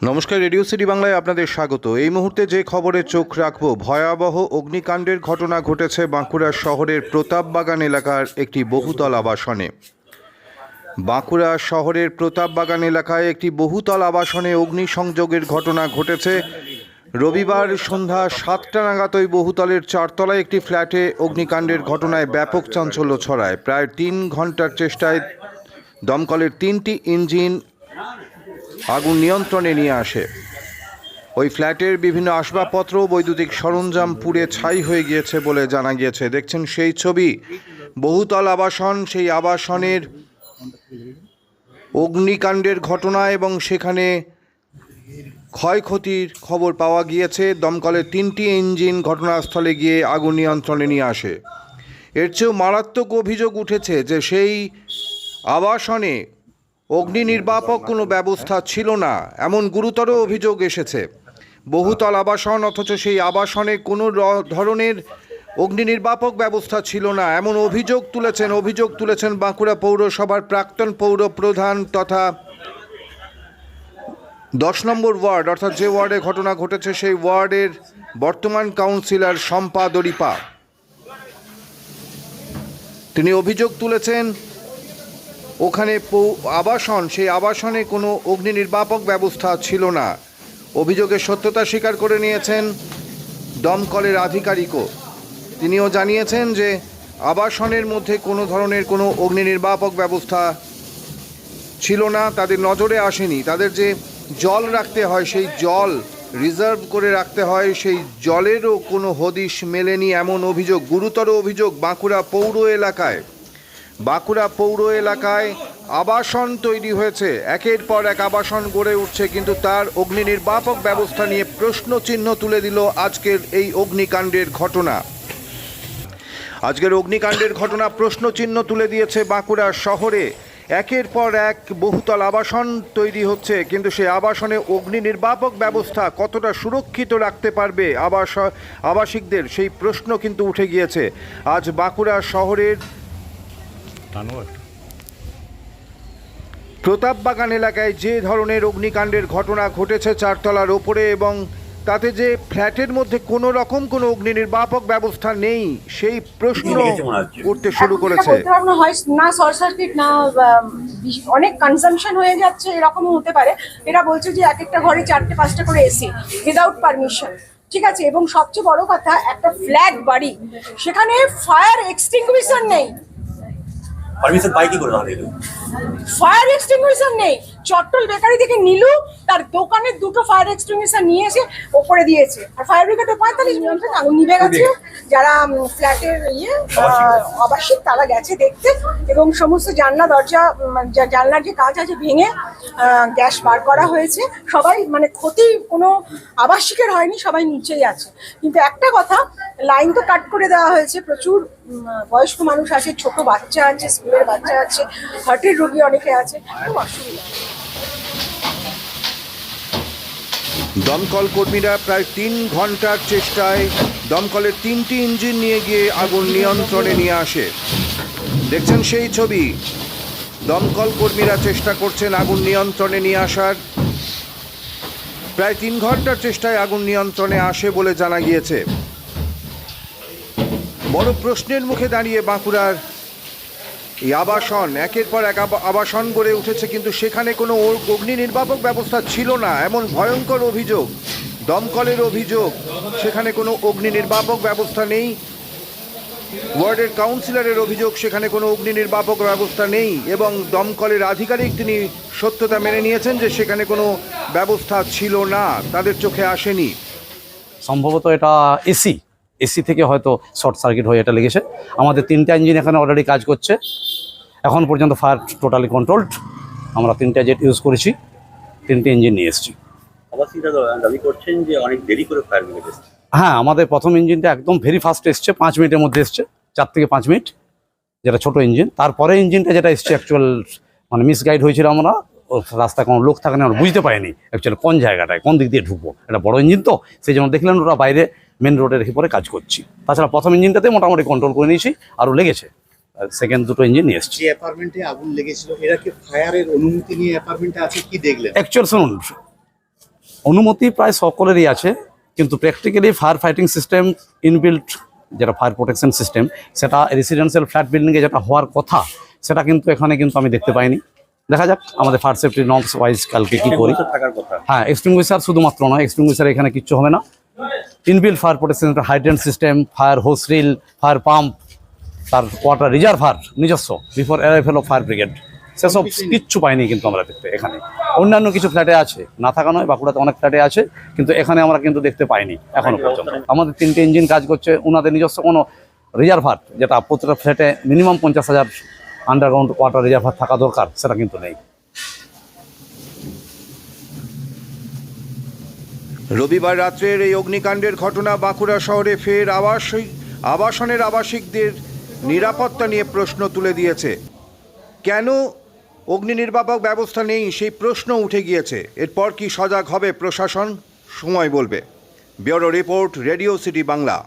নমস্কার, radio city বাংলায় আপনাদের স্বাগত। এই মুহূর্তে যে খবরে চোখ রাখবো, ভয়াবহ অগ্নিকাণ্ডের ঘটনা ঘটেছে বাঁকুড়া শহরের প্রতাপবাগান এলাকার একটি বহুতল আবাসনে। বাঁকুড়া শহরের প্রতাপবাগান এলাকায় একটি বহুতল আবাসনে অগ্নিসংযোগের ঘটনা ঘটেছে। রবিবার সন্ধ্যা 7টা নাগাদ ওই বহুতলের 4তলায় একটি ফ্ল্যাটে অগ্নিকাণ্ডের ঘটনায় ব্যাপক চাঞ্চল্য ছড়ায়। প্রায় 3 ঘন্টার চেষ্টায় দমকলের 3টি ইঞ্জিন আগুন নিয়ন্ত্রণে নিয়ে আসে। ওই ফ্ল্যাটের বিভিন্ন আসবাবপত্র ও বৈদ্যুতিক সরঞ্জাম পুড়ে ছাই হয়ে গিয়েছে বলে জানা গিয়েছে। দেখছেন সেই ছবি, বহুতল আবাসন, সেই আবাসনের অগ্নিকাণ্ডের ঘটনা এবং সেখানে ক্ষয়ক্ষতির খবর পাওয়া গিয়েছে। দমকলের 3টি ইঞ্জিন ঘটনাস্থলে গিয়ে আগুন নিয়ন্ত্রণে নিয়ে আসে। এর চেয়েও মারাত্মক অভিযোগ উঠেছে যে সেই আবাসনে অগ্নি নির্বাপক কোনো ব্যবস্থা ছিল না, এমন গুরুতর অভিযোগ এসেছে। বহুতল আবাসন, অথচ সেই আবাসনে কোনো ধরনের অগ্নি নির্বাপক ব্যবস্থা ছিল না, এমন অভিযোগ তুলেছেন বাঁকুড়া পৌরসভার প্রাক্তন পৌর প্রধান তথা 10 নম্বর ওয়ার্ড, অর্থাৎ যে ওয়ার্ডে ঘটনা ঘটেছে সেই ওয়ার্ডের বর্তমান কাউন্সিলর শম্পা দরিপা। তিনি অভিযোগ তুলেছেন ওখানে আবাসন, সেই আবাসনে কোনো অগ্নি নির্বাপক ব্যবস্থা ছিল না। অভিযোগের সত্যতা স্বীকার করে নিয়েছেন দমকলের আধিকারিকও। তিনিও জানিয়েছেন যে আবাসনের মধ্যে কোনো ধরনের কোনো অগ্নি নির্বাপক ব্যবস্থা ছিল না, তাদের নজরে আসেনি। তাদের যে জল রাখতে হয়, সেই জল রিজার্ভ করে রাখতে হয়, সেই জলেরও কোনো হদিশ মেলেনি, এমন অভিযোগ, গুরুতর অভিযোগ বাঁকুড়া পৌর এলাকায় আবাসন তৈরি হয়েছে, একের পর এক আবাসন গড়ে উঠছে, কিন্তু তার অগ্নি নির্বাপক ব্যবস্থা নিয়ে প্রশ্নচিহ্ন তুলে দিল আজকের এই অগ্নিকাণ্ডের ঘটনা। প্রশ্নচিহ্ন তুলে দিয়েছে বাঁকুড়া শহরে। একের পর এক বহুতল আবাসন তৈরি হচ্ছে, কিন্তু সেই আবাসনে অগ্নি নির্বাপক ব্যবস্থা কতটা সুরক্ষিত রাখতে পারবে আবাসিকদের, সেই প্রশ্ন কিন্তু উঠে গিয়েছে। আজ বাঁকুড়া শহরের প্রতাপবাগান এলাকায় যে ধরনের অগ্নিকাণ্ডের ঘটনা ঘটেছে 4তলার ওপরে, এবং তাতে যে ফ্ল্যাটের মধ্যে কোনো রকম কোনো অগ্নি নির্বাপক ব্যবস্থা নেই, সেই প্রশ্ন উঠতে শুরু করেছে। না শর্ট সার্কিট, না অনেক কনজাম্পশন হয়ে যাচ্ছে, এরকমও হতে পারে। এরা বলছে যে এক একটা ঘরে 4টে-5টা করে এসি উইদাউট পারমিশন, ঠিক আছে। এবং সবচেয়ে বড় কথা, একটা ফ্ল্যাট বাড়ি, সেখানে ফায়ার এক্সটিংগুইশার নেই। পারমিশন পাই কি করে না? ফায়ার এক্সটিংগুইশার নেই। চট্টল বেকারি থেকে নীলু তার দোকানে 2টো ফায়ার এক্সটিংগুইশার নিয়ে এসে ওপরে দিয়েছে, আর ফায়ার ব্রিগেডে 45 মিনিট আগুন নিভে গেছে। যারা ফ্ল্যাটের আবাসিক, তারা গেছে দেখতে, এবং সমস্ত জানলার যে কাঁচ আছে ভেঙে গ্যাস বার করা হয়েছে। সবাই ক্ষতি কোনো আবাসিকের হয়নি, সবাই নিচেই আছে। কিন্তু একটা কথা, লাইন তো কাট করে দেওয়া হয়েছে, প্রচুর বয়স্ক মানুষ আছে, ছোট বাচ্চা আছে, স্কুলের বাচ্চা আছে, হার্টের রোগী অনেকে আছে, খুব অসুবিধা। দমকল কর্মীরা প্রায় 3 ঘন্টার চেষ্টায় দমকলের 3টি ইঞ্জিন নিয়ে গিয়ে আগুন নিয়ন্ত্রণে নিয়ে আসে। দেখছেন সেই ছবি, দমকল কর্মীরা চেষ্টা করছেন আগুন নিয়ন্ত্রণে নিয়ে আসার। প্রায় 3 ঘন্টার চেষ্টায় আগুন নিয়ন্ত্রণে আসে বলে জানা গিয়েছে। বড় প্রশ্নের মুখে দাঁড়িয়ে বাঁকুড়ার এই আবাসন, একের পর এক আবাসন গড়ে উঠেছে, কিন্তু সেখানে কোনো অগ্নি নির্বাপক ব্যবস্থা ছিল না, এমন ভয়ঙ্কর অভিযোগ। দমকলের অভিযোগ, সেখানে কোনো অগ্নি নির্বাপক ব্যবস্থা নেই। ওয়ার্ডের কাউন্সিলরের অভিযোগ, সেখানে কোনো অগ্নি নির্বাপক ব্যবস্থা নেই, এবং দমকলের আধিকারিক তিনি সত্যতা মেনে নিয়েছেন যে সেখানে কোনো ব্যবস্থা ছিল না, তাদের চোখে আসেনি। সম্ভবত এটা এসি থেকে হয়তো শর্ট সার্কিট হয়ে এটা লেগেছে। আমাদের 3টা ইঞ্জিন এখানে অলরেডি কাজ করছে, এখন পর্যন্ত ফায়ার টোটালি কন্ট্রোলড। আমরা 3টা জেট ইউজ করেছি, 3টে ইঞ্জিন নিয়ে এসেছি। আবাসিকরা দাবি করছেন যে অনেক দেরি করে ফায়ার ব্রিগেড এসেছে। হ্যাঁ, আমাদের প্রথম ইঞ্জিনটা একদম ভেরি ফাস্ট এসছে, 5 মিনিটের মধ্যে এসছে, 4 থেকে 5 মিনিট, যেটা ছোট ইঞ্জিন। তারপরে ইঞ্জিনটা যেটা এসছে অ্যাকচুয়াল মিসগাইড হয়েছিল, আমরা রাস্তায় কোনো লোক থাকে না, আমরা বুঝতে পারিনি অ্যাকচুয়ালি কোন জায়গাটায় কোন দিক দিয়ে ঢুকবো। এটা বড় ইঞ্জিন তো, সেই জন্য দেখলেন ওরা বাইরে মেন রোডে রেখে পরে কাজ করছি। তাছাড়া প্রথম ইঞ্জিনটাতে মোটামুটি কন্ট্রোল করে নিয়েছি, আরও লেগেছে। সেকেন্ড 2টো ইঞ্জিন নিয়ে এসেছি। যে অ্যাপার্টমেন্টে আগুন লেগেছিল, এরা কি ফায়ারের অনুমতি নিয়ে অ্যাপার্টমেন্টে আছে, কি দেখলেন? অ্যাকচুয়াল শুনুন, অনুমতি প্রায় সকলেরই আছে, কিন্তু practically fire fighting system inbuilt যেটা ফায়ার প্রোটেকশন সিস্টেম, সেটা রেসিডেন্সিয়াল ফ্ল্যাট বিল্ডিংয়ে যেটা হওয়ার কথা সেটা কিন্তু এখানে কিন্তু আমি দেখতে পাইনি। দেখা যাক আমাদের ফায়ার সেফটি নর্মস ওয়াইজ কালকে কি করি। থাকার কথা। হ্যাঁ, এক্সটিংগুইশার শুধুমাত্র নয়, এক্সটিংগুইশার এখানে কিচ্ছু হবে না। Inbuilt fire protection, hydrant system, fire hose reel, fire pump, তার ওয়াটার রিজার্ভার নিজস্ব before arrival of fire brigade, সেসব কিচ্ছু পাইনি কিন্তু আমরা দেখতে এখানে। অন্যান্য কিছু ফ্ল্যাটে আছে, না থাকা নয়, বাঁকুড়াতে অনেক ফ্ল্যাটে আছে, কিন্তু এখানে আমরা কিন্তু দেখতে পাইনি এখনো পর্যন্ত। আমাদের 3টে ইঞ্জিন কাজ করছে, ওনাদের নিজস্ব কোনো রিজার্ভার যেটা প্রতিটা ফ্ল্যাটে মিনিমাম 50,000 আন্ডারগ্রাউন্ড ওয়াটার রিজার্ভার থাকা দরকার, সেটা কিন্তু নেই। রবিবার রাত্রের এই অগ্নিকাণ্ডের ঘটনা বাঁকুড়া শহরে ফের আবাসনের আবাসিকদের নিরাপত্তা নিয়ে প্রশ্ন তুলে দিয়েছে। কেন অগ্নি নির্বাপক ব্যবস্থা নেই সেই প্রশ্ন উঠে গিয়েছে। এরপর কি সজাগ হবে প্রশাসন, সময় বলবে। Bureau report, radio city Bangla.